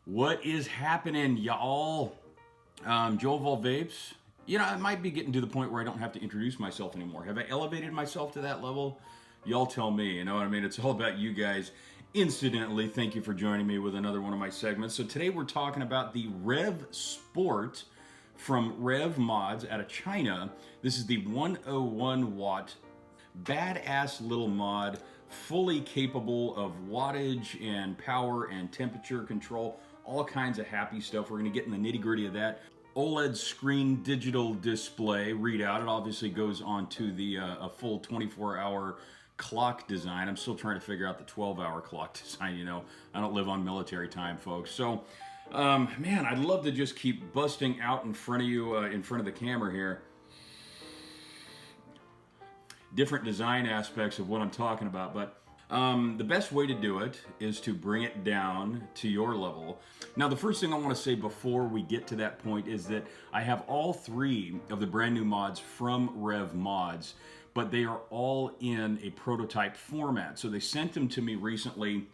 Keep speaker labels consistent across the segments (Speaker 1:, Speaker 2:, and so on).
Speaker 1: What is happening, y'all? Joel of All Vapes. You know, I might be getting to the point where I don't have to introduce myself anymore. Have I elevated myself to that level? Y'all tell me, you know what I mean? It's all about you guys. Incidentally, thank you for joining me with another one of my segments. So today we're talking about the REV-Sport from REV Mods out of China. This is the 101 watt badass little mod, fully capable of wattage and power and temperature control, all kinds of happy stuff. We're going to get in the nitty gritty of that. OLED screen digital display readout. It obviously goes on to the a full 24-hour clock design. I'm still trying to figure out the 12-hour clock design. You know, I don't live on military time, folks. So, man, I'd love to just keep busting out in front of you, in front of the camera here, different design aspects of what I'm talking about, but the best way to do it is to bring it down to your level. Now, the first thing I want to say before we get to that point is that I have all three of the brand new mods from REV Mods, but they are all in a prototype format. So they sent them to me recently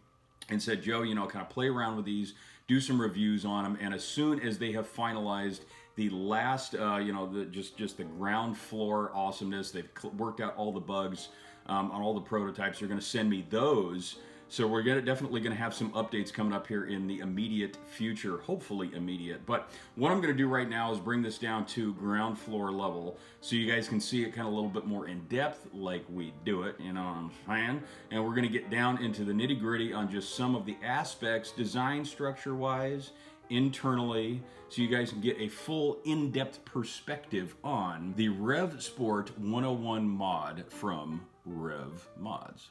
Speaker 1: and said, Joe, you know, kind of play around with these, do some reviews on them, and as soon as they have finalized the last, you know, just the ground floor awesomeness, they've worked out all the bugs on all the prototypes, they're going to send me those. So we're definitely going to have some updates coming up here in the immediate future, hopefully immediate. But what I'm going to do right now is bring this down to ground floor level so you guys can see it kind of a little bit more in depth like we do it, you know what I'm saying? And we're going to get down into the nitty gritty on just some of the aspects, design structure wise, internally, so you guys can get a full in-depth perspective on the REV-Sport 101 mod from REV Mods.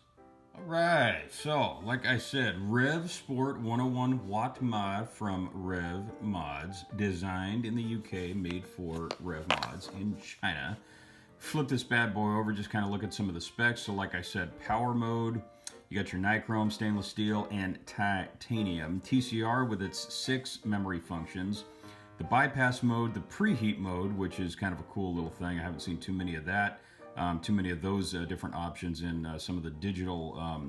Speaker 1: Alright, so like I said, REV-Sport 101 watt mod from REV Mods, designed in the UK, made for REV Mods in China. Flip this bad boy over, just kind of look at some of the specs. So like I said, power mode, you got your nichrome, stainless steel, and titanium. TCR with its 6 memory functions. The bypass mode, the preheat mode, which is kind of a cool little thing. I haven't seen too many of that. Too many of those different options in some of the digital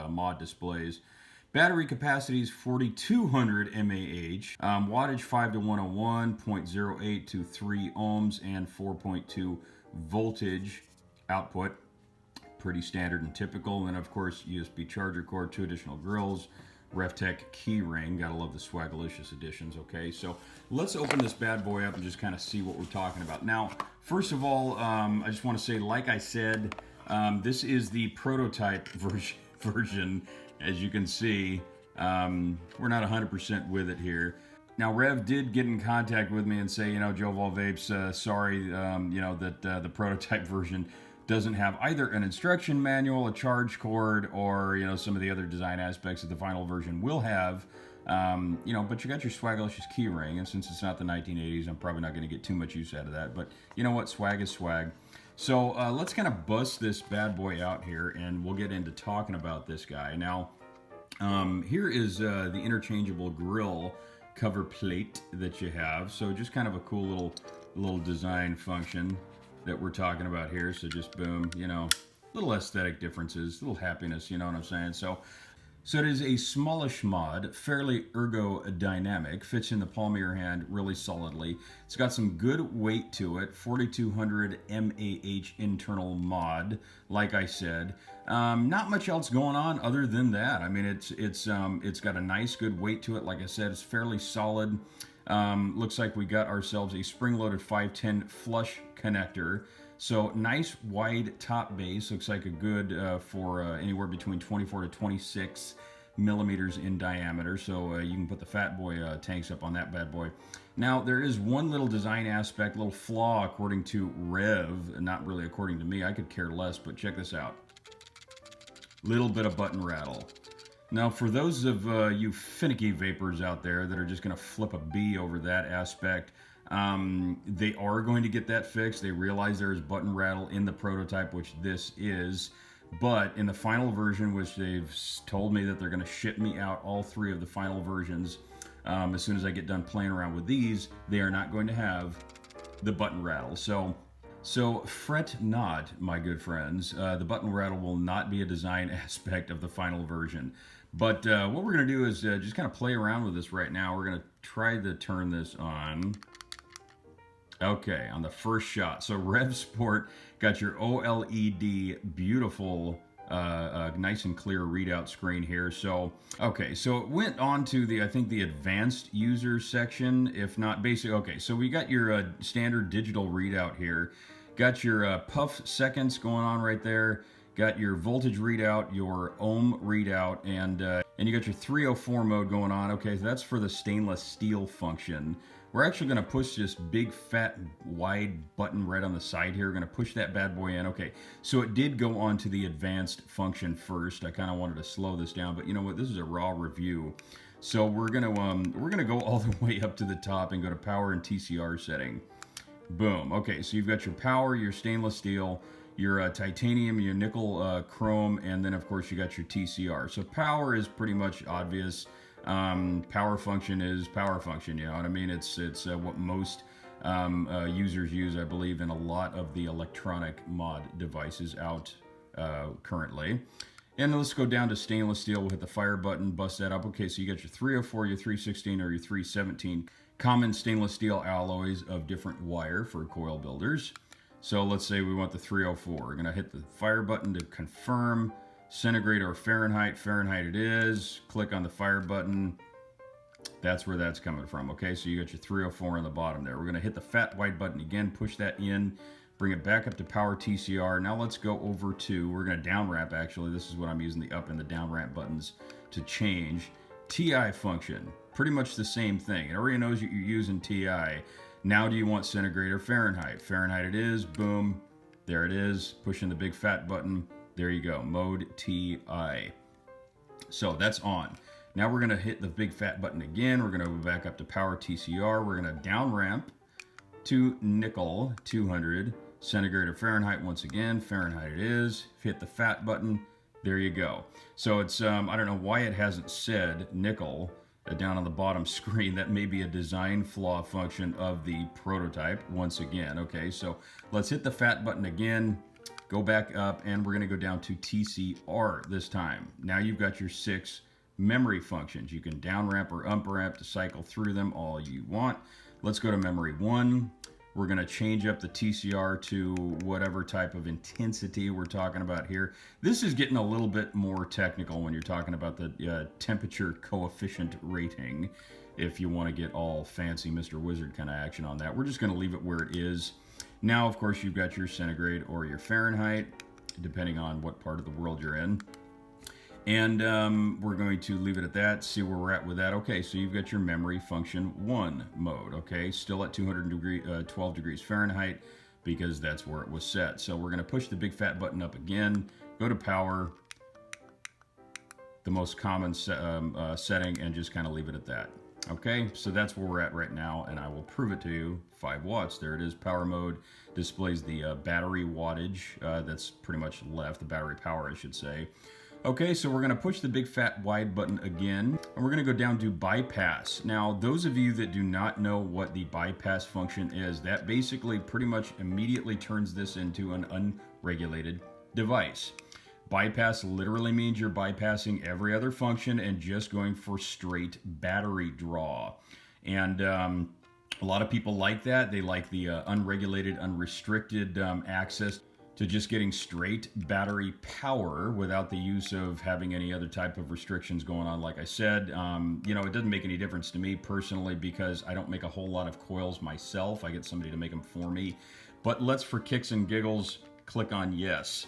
Speaker 1: mod displays. Battery capacity is 4200 mAh. Wattage 5 to 101, 0.08 to 3 ohms, and 4.2 voltage output. Pretty standard and typical. And of course, USB charger cord, 2 additional grills, REV-Tech key ring. Gotta love the Swagalicious editions. Okay, so let's open this bad boy up and just kind of see what we're talking about. Now, first of all, I just want to say, like I said, this is the prototype version. As you can see, we're not 100% with it here. Now, Rev did get in contact with me and say, you know, Joe of All Vapes, sorry, you know, that the prototype version doesn't have either an instruction manual, a charge cord, or, you know, some of the other design aspects that the final version will have. You know, but you got your Swagalicious key ring, and since it's not the 1980s, I'm probably not going to get too much use out of that. But you know what? Swag is swag. So let's kind of bust this bad boy out here, and we'll get into talking about this guy. Now, here is the interchangeable grill cover plate that you have. So just kind of a cool little design function that we're talking about here. So just boom, you know, little aesthetic differences, little happiness, you know what I'm saying? So it is a smallish mod, fairly ergodynamic, fits in the palm of your hand really solidly. It's got some good weight to it, 4200 mAh internal mod, like I said. Not much else going on other than that. I mean, it's got a nice good weight to it. Like I said, it's fairly solid. Looks like we got ourselves a spring-loaded 510 flush connector. So nice wide top base. Looks like a good for anywhere between 24 to 26 millimeters in diameter. So you can put the fat boy tanks up on that bad boy. Now, there is one little design aspect, little flaw according to Rev, not really according to me. I could care less, but check this out. Little bit of button rattle. Now, for those of you finicky vapors out there that are just going to flip a B over that aspect, they are going to get that fixed. They realize there is button rattle in the prototype, which this is. But in the final version, which they've told me that they're going to ship me out all 3 of the final versions, as soon as I get done playing around with these, they are not going to have the button rattle. So fret not, my good friends. The button rattle will not be a design aspect of the final version. But what we're going to do is just kind of play around with this right now. We're going to try to turn this on. Okay, on the first shot. So REV-Sport got your OLED, beautiful, nice and clear readout screen here. So, okay, so it went on to the, I think, the advanced user section, if not basic. Okay, so we got your standard digital readout here. Got your puff seconds going on right there. Got your voltage readout, your ohm readout, and you got your 304 mode going on. Okay, so that's for the stainless steel function. We're actually going to push this big, fat, wide button right on the side here. We're going to push that bad boy in. Okay, so it did go on to the advanced function first. I kind of wanted to slow this down, but you know what? This is a raw review. So we're gonna go all the way up to the top and go to power and TCR setting. Boom. Okay, so you've got your power, your stainless steel, your titanium, your nickel, chrome, and then of course you got your TCR. So power is pretty much obvious. Power function is power function. You know what I mean? It's what most users use, I believe, in a lot of the electronic mod devices out currently. And let's go down to stainless steel. We'll hit the fire button, bust that up. Okay, so you got your 304, your 316, or your 317 common stainless steel alloys of different wire for coil builders. So let's say we want the 304. We're going to hit the fire button to confirm. Centigrade or Fahrenheit. Fahrenheit it is. Click on the fire button. That's where that's coming from. Okay, so you got your 304 on the bottom there. We're going to hit the fat white button again, push that in, bring it back up to power TCR. Now let's go over to, we're going to down ramp actually. This is what I'm using, the up and the down ramp buttons to change. TI function, pretty much the same thing. It already knows you're using TI. Now do you want centigrade or Fahrenheit? Fahrenheit it is. Boom. There it is. Pushing the big fat button. There you go, mode TI. So that's on. Now we're gonna hit the big fat button again. We're gonna go back up to power TCR. We're gonna down ramp to nickel 200, centigrade or Fahrenheit once again. Fahrenheit it is. Hit the fat button. There you go. So it's, I don't know why it hasn't said nickel down on the bottom screen. That may be a design flaw function of the prototype once again. Okay, so let's hit the fat button again. Go back up, and we're going to go down to TCR this time. Now you've got your 6 memory functions. You can down ramp or up ramp to cycle through them all you want. Let's go to memory 1. We're going to change up the TCR to whatever type of intensity we're talking about here. This is getting a little bit more technical when you're talking about the temperature coefficient rating. If you want to get all fancy Mr. Wizard kind of action on that, we're just going to leave it where it is. Now, of course, you've got your centigrade or your Fahrenheit, depending on what part of the world you're in. And we're going to leave it at that, see where we're at with that. Okay, so you've got your memory function 1 mode, okay? Still at 12 degrees Fahrenheit, because that's where it was set. So we're going to push the big fat button up again, go to power, the most common setting, and just kind of leave it at that. Okay, so that's where we're at right now, and I will prove it to you. 5 watts, there it is. Power mode displays the battery wattage that's pretty much left, the battery power, I should say. Okay, so we're going to push the big fat wide button again, and we're going to go down to bypass. Now, those of you that do not know what the bypass function is, that basically pretty much immediately turns this into an unregulated device. Bypass literally means you're bypassing every other function and just going for straight battery draw. And a lot of people like that. They like the unregulated, unrestricted access to just getting straight battery power without the use of having any other type of restrictions going on. Like I said, you know, it doesn't make any difference to me personally because I don't make a whole lot of coils myself. I get somebody to make them for me. But let's, for kicks and giggles, click on yes.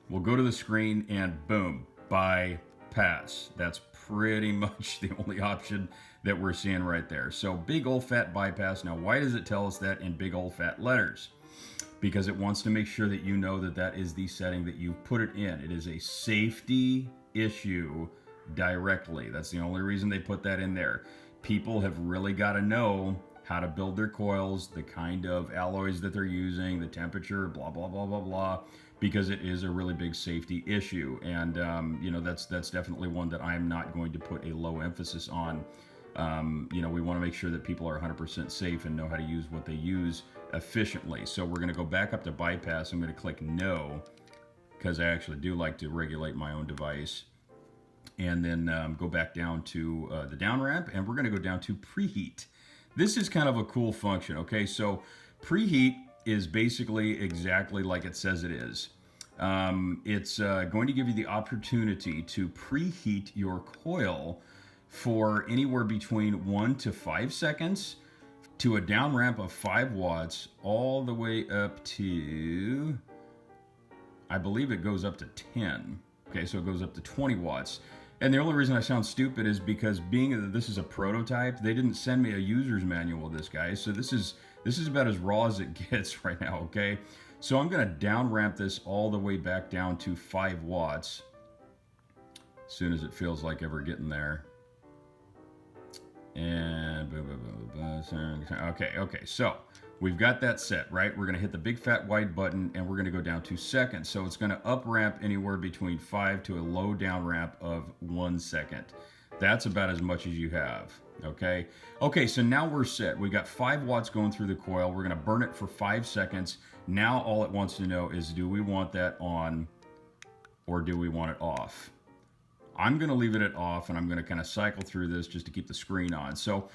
Speaker 1: We'll go to the screen and boom, bypass. That's pretty much the only option that we're seeing right there. So big old fat bypass. Now, why does it tell us that in big old fat letters? Because it wants to make sure that you know that that is the setting that you put it in. It is a safety issue directly. That's the only reason they put that in there. People have really got to know how to build their coils, the kind of alloys that they're using, the temperature, blah, blah, blah, blah, blah, because it is a really big safety issue. And, you know, that's definitely one that I'm not going to put a low emphasis on. You know, we want to make sure that people are 100% safe and know how to use what they use efficiently. So we're going to go back up to bypass. I'm going to click no, because I actually do like to regulate my own device. and then go back down to the down ramp, and we're going to go down to preheat. This is kind of a cool function. Okay, so preheat is basically exactly like it says it is. It's going to give you the opportunity to preheat your coil for anywhere between 1 to 5 seconds to a down ramp of 5 watts all the way up to, I believe it goes up to 10. Okay, so it goes up to 20 watts. And the only reason I sound stupid is because being that this is a prototype, they didn't send me a user's manual of this, guys. So this is about as raw as it gets right now, okay? So I'm gonna down ramp this all the way back down to 5 watts as soon as it feels like ever getting there. And okay, so we've got that set, right? We're gonna hit the big fat wide button and we're gonna go down 2 seconds. So it's gonna up ramp anywhere between 5 to a low down ramp of 1 second. That's about as much as you have, okay? Okay, so now we're set. We got 5 watts going through the coil. We're gonna burn it for 5 seconds. Now all it wants to know is, do we want that on or do we want it off? I'm gonna leave it at off, and I'm gonna kind of cycle through this just to keep the screen on. So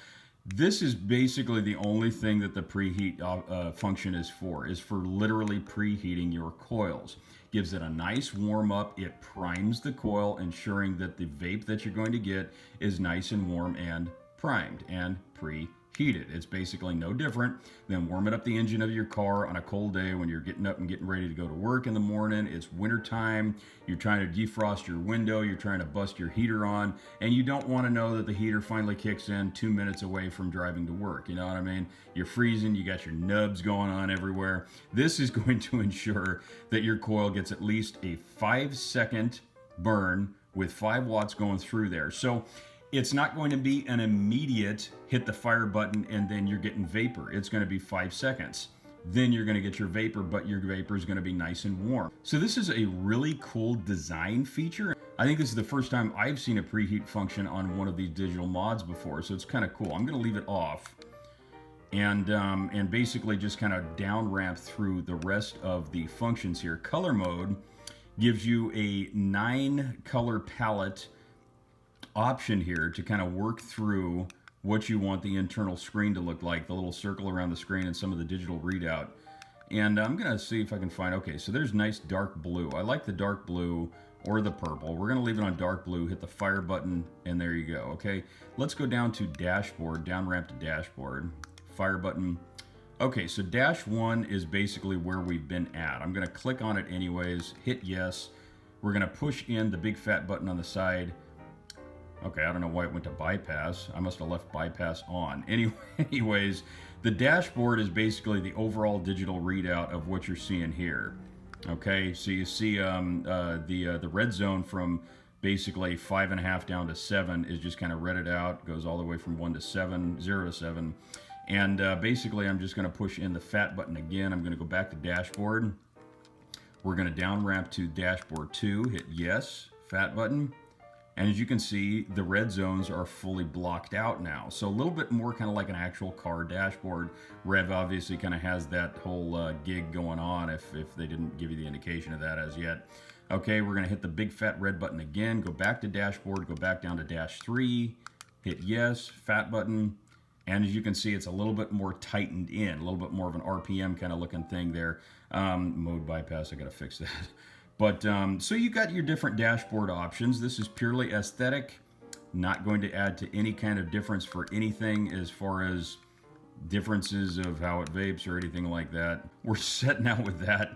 Speaker 1: this is basically the only thing that the preheat function is for literally preheating your coils. Gives it a nice warm up. It primes the coil, ensuring that the vape that you're going to get is nice and warm and primed and preheated. It's basically no different than warming up the engine of your car on a cold day when you're getting up and getting ready to go to work in the morning. It's winter time. You're trying to defrost your window. You're trying to bust your heater on, and you don't want to know that the heater finally kicks in 2 minutes away from driving to work. You know what I mean? You're freezing. You got your nubs going on everywhere. This is going to ensure that your coil gets at least a 5-second burn with 5 watts going through there. So it's not going to be an immediate hit the fire button and then you're getting vapor. It's going to be 5 seconds. Then you're going to get your vapor, but your vapor is going to be nice and warm. So this is a really cool design feature. I think this is the first time I've seen a preheat function on one of these digital mods before, so it's kind of cool. I'm going to leave it off and basically just kind of down ramp through the rest of the functions here. Color mode gives you a 9 color palette option here to kind of work through what you want the internal screen to look like, the little circle around the screen and some of the digital readout. And I'm gonna see if I can find, okay, so there's nice dark blue. I like the dark blue or the purple. We're gonna leave it on dark blue, hit the fire button, and there you go, okay? Let's go down to dashboard, down ramp to dashboard, fire button. Okay, so dash 1 is basically where we've been at. I'm gonna click on it anyways, hit yes. We're gonna push in the big fat button on the side. Okay, I don't know why it went to bypass. I must have left bypass on. Anyways, the dashboard is basically the overall digital readout of what you're seeing here. Okay, so you see the red zone from basically 5.5 down to 7 is just kind of redded out, goes all the way from 1 to 7, 0 to 7. And basically I'm just gonna push in the fat button again. I'm gonna go back to dashboard. We're gonna down ramp to dashboard 2, hit yes, fat button. And as you can see, the red zones are fully blocked out now. So a little bit more kind of like an actual car dashboard. Rev obviously kind of has that whole gig going on if they didn't give you the indication of that as yet. Okay, we're gonna hit the big fat red button again, go back to dashboard, go back down to dash 3, hit yes, fat button. And as you can see, it's a little bit more tightened in, a little bit more of an RPM kind of looking thing there. Mode bypass, I gotta fix that. But so you got your different dashboard options. This is purely aesthetic, not going to add to any kind of difference for anything as far as differences of how it vapes or anything like that. We're set now with that.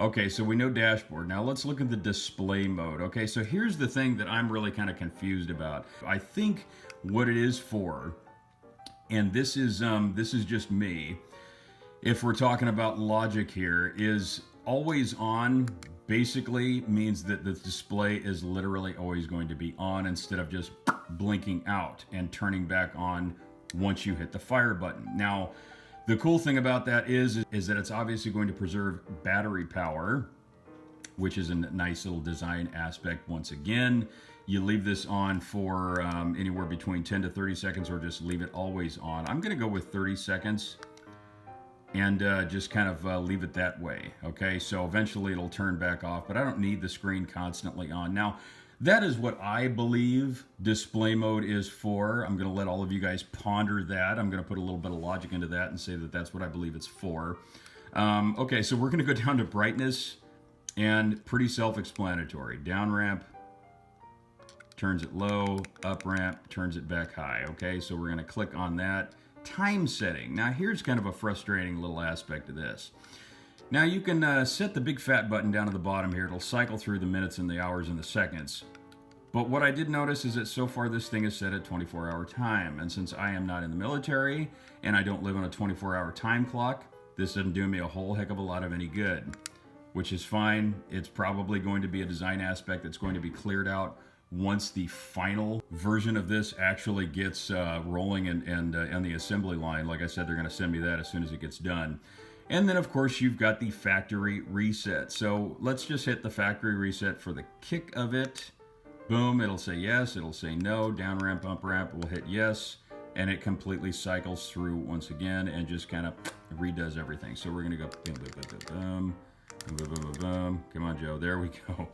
Speaker 1: Okay, so we know dashboard. Now let's look at the display mode. Okay, so here's the thing that I'm really kind of confused about. I think what it is for, and this is just me, if we're talking about logic here, is always on basically means that the display is literally always going to be on instead of just blinking out and turning back on once you hit the fire button. Now, the cool thing about that is that it's obviously going to preserve battery power, which is a nice little design aspect. Once again, you leave this on for anywhere between 10 to 30 seconds or just leave it always on. I'm gonna go with 30 seconds and just kind of leave it that way, okay? So eventually it'll turn back off, but I don't need the screen constantly on. Now, that is what I believe display mode is for. I'm going to let all of you guys ponder that. I'm going to put a little bit of logic into that and say that that's what I believe it's for. Okay, so we're going to go down to brightness, and pretty self-explanatory. Down ramp turns it low, up ramp turns it back high. Okay, so we're going to click on that. Time setting. Now here's kind of a frustrating little aspect of this. Now you can set the big fat button down at the bottom here. It'll cycle through the minutes and the hours and the seconds. But what I did notice is that so far this thing is set at 24-hour time. And since I am not in the military and I don't live on a 24-hour time clock, this doesn't do me a whole heck of a lot of any good, which is fine. It's probably going to be a design aspect that's going to be cleared out once the final version of this actually gets rolling and on the assembly line. Like I said, they're going to send me that as soon as it gets done. And then, of course, you've got the factory reset. So let's just hit the factory reset for the kick of it. Boom, it'll say yes, it'll say no. Down ramp, up ramp, we'll hit yes. And it completely cycles through once again and just kind of redoes everything. So we're going to go boom, boom, boom, boom, boom, boom, boom, boom. Come on, Joe. There we go.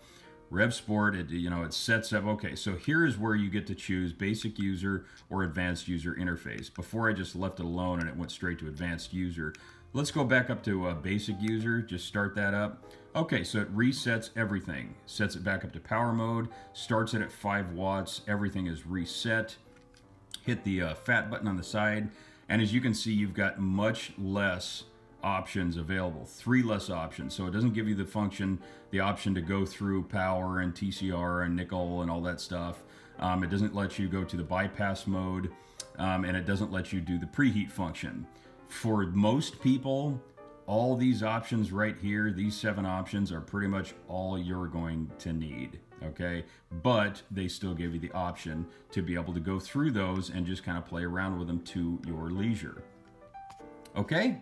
Speaker 1: REV-Sport, it sets up. Okay, so here's where you get to choose basic user or advanced user interface. Before I just left it alone and it went straight to advanced user. Let's go back up to basic user, just start that up. Okay, so it resets everything. Sets it back up to power mode, starts it at 5 watts, everything is reset. Hit the fat button on the side, and as you can see, you've got much less options available, 3 less options. So it doesn't give you the option to go through power and TCR and nickel and all that stuff. It doesn't let you go to the bypass mode, and it doesn't let you do the preheat function. For most people, all these options right here, these 7 options are pretty much all you're going to need, okay? But they still give you the option to be able to go through those and just kind of play around with them to your leisure. Okay?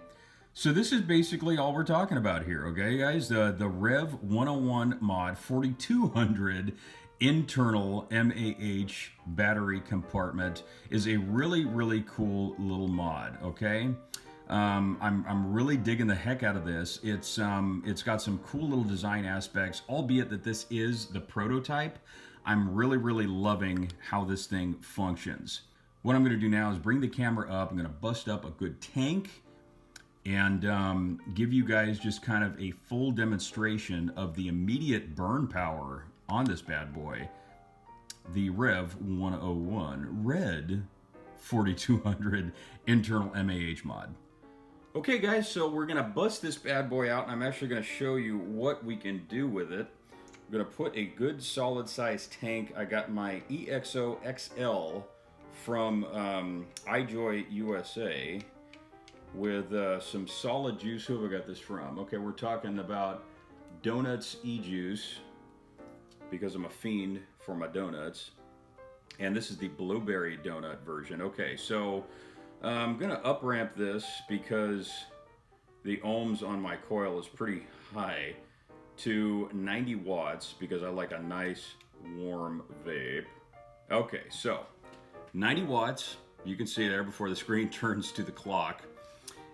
Speaker 1: So this is basically all we're talking about here, okay, guys? The Rev 101 mod 4200 internal MAH battery compartment is a really, really cool little mod, okay? I'm really digging the heck out of this. It's got some cool little design aspects, albeit that this is the prototype. I'm really, really loving how this thing functions. What I'm going to do now is bring the camera up. I'm going to bust up a good tank and give you guys just kind of a full demonstration of the immediate burn power on this bad boy, the Rev 101 Red 4200 internal MAH mod. Okay guys, so we're gonna bust this bad boy out, and I'm actually gonna show you what we can do with it. I'm gonna put a good solid size tank. I got my EXO XL from iJoy USA with some solid juice. Who have I got this from? Okay, we're talking about Donuts E-Juice, because I'm a fiend for my donuts. And this is the blueberry donut version. Okay, so I'm gonna up ramp this because the ohms on my coil is pretty high, to 90 watts because I like a nice warm vape. Okay, so 90 watts, you can see there before the screen turns to the clock.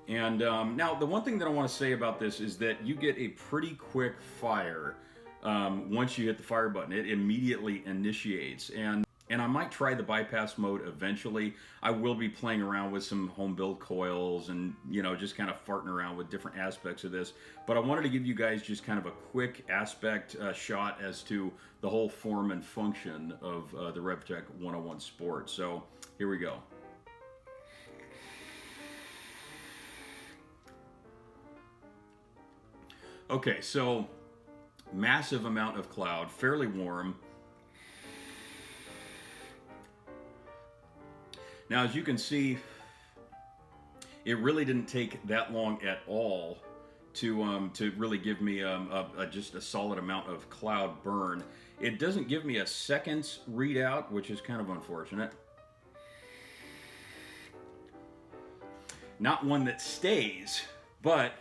Speaker 1: And now the one thing that I want to say about this is that you get a pretty quick fire. Once you hit the fire button, it immediately initiates. And I might try the bypass mode eventually. I will be playing around with some home build coils and, just kind of farting around with different aspects of this. But I wanted to give you guys just kind of a quick aspect shot as to the whole form and function of the REV-Tech 101 Sport. So here we go. Okay, so massive amount of cloud, fairly warm. Now, as you can see, it really didn't take that long at all to really give me just a solid amount of cloud burn. It doesn't give me a seconds readout, which is kind of unfortunate. Not one that stays, but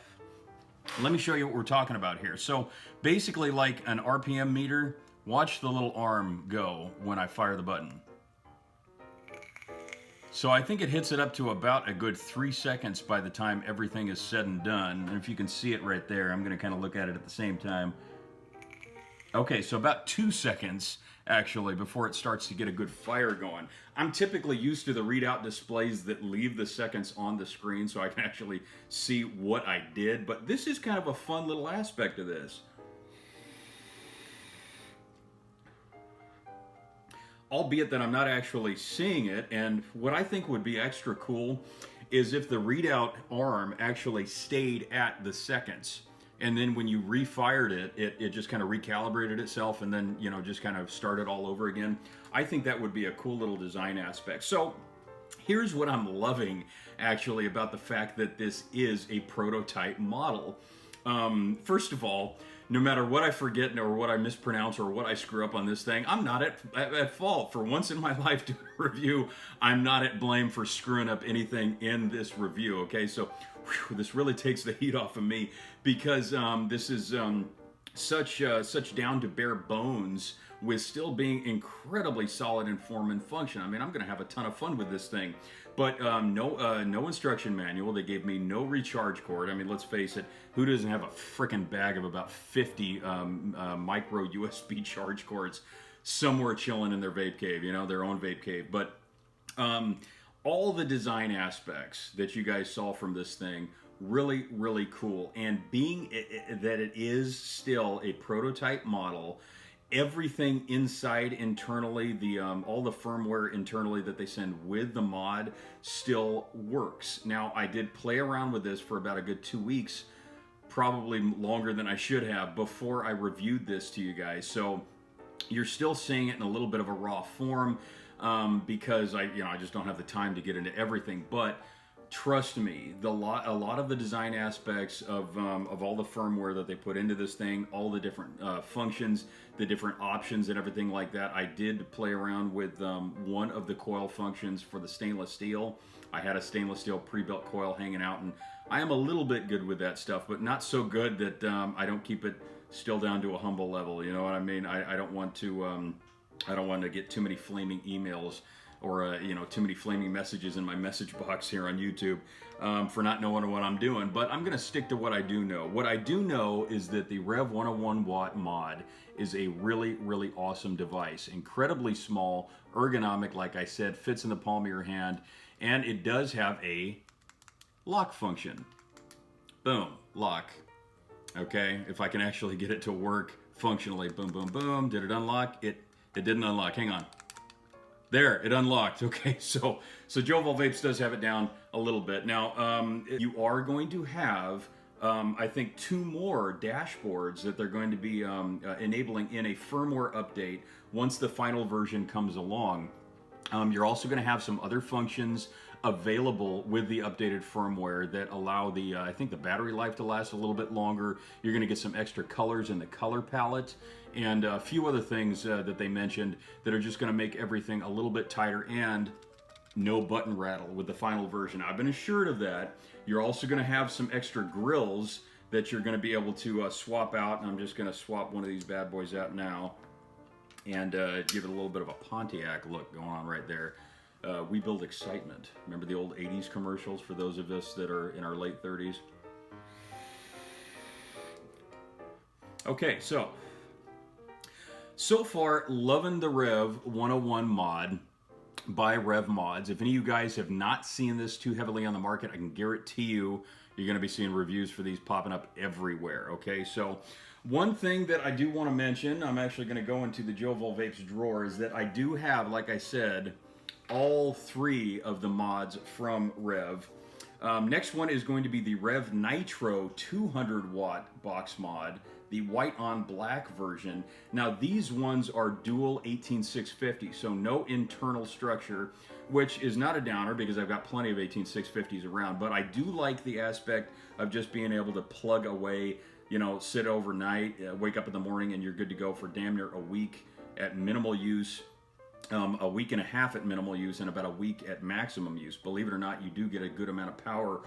Speaker 1: let me show you what we're talking about here. So basically, like an RPM meter, watch the little arm go when I fire the button. So I think it hits it up to about a good 3 seconds by the time everything is said and done. And if you can see it right there, I'm going to kind of look at it at the same time. Okay, so about 2 seconds actually before it starts to get a good fire going. I'm typically used to the readout displays that leave the seconds on the screen so I can actually see what I did, but this is kind of a fun little aspect of this. Albeit that I'm not actually seeing it, and what I think would be extra cool is if the readout arm actually stayed at the seconds. And then when you refired it, it just kind of recalibrated itself and then, you know, just kind of started all over again. I think that would be a cool little design aspect. So here's what I'm loving actually about the fact that this is a prototype model. First of all, no matter what I forget or what I mispronounce or what I screw up on this thing, I'm not at fault. For once in my life doing a review, I'm not at blame for screwing up anything in this review, okay? So whew, this really takes the heat off of me because this is such down to bare bones with still being incredibly solid in form and function. I mean, I'm going to have a ton of fun with this thing. But no instruction manual. They gave me no recharge cord. I mean, let's face it, who doesn't have a freaking bag of about 50 micro USB charge cords somewhere chilling in their vape cave, you know, their own vape cave. But all the design aspects that you guys saw from this thing, really, really cool. And being that it is still a prototype model, everything inside internally, all the firmware internally that they send with the mod still works. Now, I did play around with this for about a good 2 weeks, probably longer than I should have, before I reviewed this to you guys. So you're still seeing it in a little bit of a raw form because I just don't have the time to get into everything. But trust me, a lot of the design aspects of all the firmware that they put into this thing, all the different functions, the different options and everything like that. I did play around with one of the coil functions for the stainless steel. I had a stainless steel pre-built coil hanging out, and I am a little bit good with that stuff, but not so good that I don't keep it still down to a humble level. You know what I mean? I don't want to get too many flaming emails or too many flaming messages in my message box here on YouTube for not knowing what I'm doing. But I'm going to stick to what I do know. What I do know is that the REV 101 watt mod is a really, really awesome device. Incredibly small, ergonomic, like I said, fits in the palm of your hand, and it does have a lock function. Boom, lock. Okay, if I can actually get it to work functionally. Boom, boom, boom. Did it unlock? It didn't unlock. Hang on. There, it unlocked. Okay, so All Vapes does have it down a little bit. Now, you are going to have, I think, 2 more dashboards that they're going to be enabling in a firmware update once the final version comes along. You're also going to have some other functions available with the updated firmware that allow I think the battery life to last a little bit longer. You're going to get some extra colors in the color palette and a few other things that they mentioned that are just going to make everything a little bit tighter, and no button rattle with the final version. I've been assured of that. You're also going to have some extra grills that you're going to be able to swap out, and I'm just going to swap one of these bad boys out now and give it a little bit of a Pontiac look going on right there. We build excitement. Remember the old 80s commercials for those of us that are in our late 30s? Okay, so far, loving the REV 101 mod by Rev Mods. If any of you guys have not seen this too heavily on the market, I can guarantee you, you're going to be seeing reviews for these popping up everywhere, okay? So one thing that I do want to mention, I'm actually going to go into the All Vapes drawer, is that I do have, like I said, all 3 of the mods from Rev. Next one is going to be the Rev Nitro 200 watt box mod, the white on black version. Now these ones are dual 18650, so no internal structure, which is not a downer because I've got plenty of 18650s around, but I do like the aspect of just being able to plug away, sit overnight, wake up in the morning, and you're good to go for damn near a week at minimal use. A week and a half at minimal use and about a week at maximum use. Believe it or not, you do get a good amount of power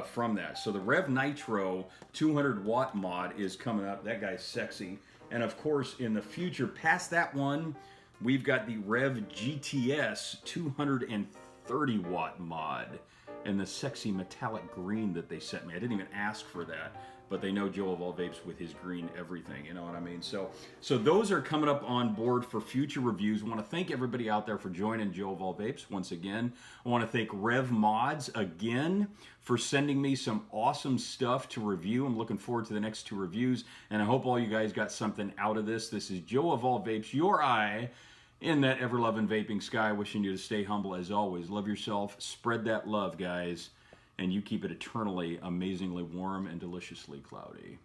Speaker 1: from that. So the Rev Nitro 200 watt mod is coming up. That guy's sexy. And of course, in the future, past that one, we've got the Rev GTS 230 30-watt mod in the sexy metallic green that they sent me. I didn't even ask for that, but they know Joe of All Vapes with his green everything, you know what I mean? So those are coming up on board for future reviews. I want to thank everybody out there for joining Joe of All Vapes once again. I want to thank Rev Mods again for sending me some awesome stuff to review. I'm looking forward to the next 2 reviews, and I hope all you guys got something out of this. This is Joe of All Vapes, your eye in that ever-loving vaping sky, wishing you to stay humble as always. Love yourself, spread that love, guys, and you keep it eternally, amazingly warm and deliciously cloudy.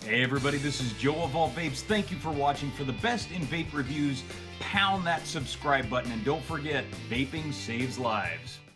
Speaker 1: Hey everybody, this is Joe of All Vapes. Thank you for watching. For the best in vape reviews, pound that subscribe button, and don't forget, vaping saves lives.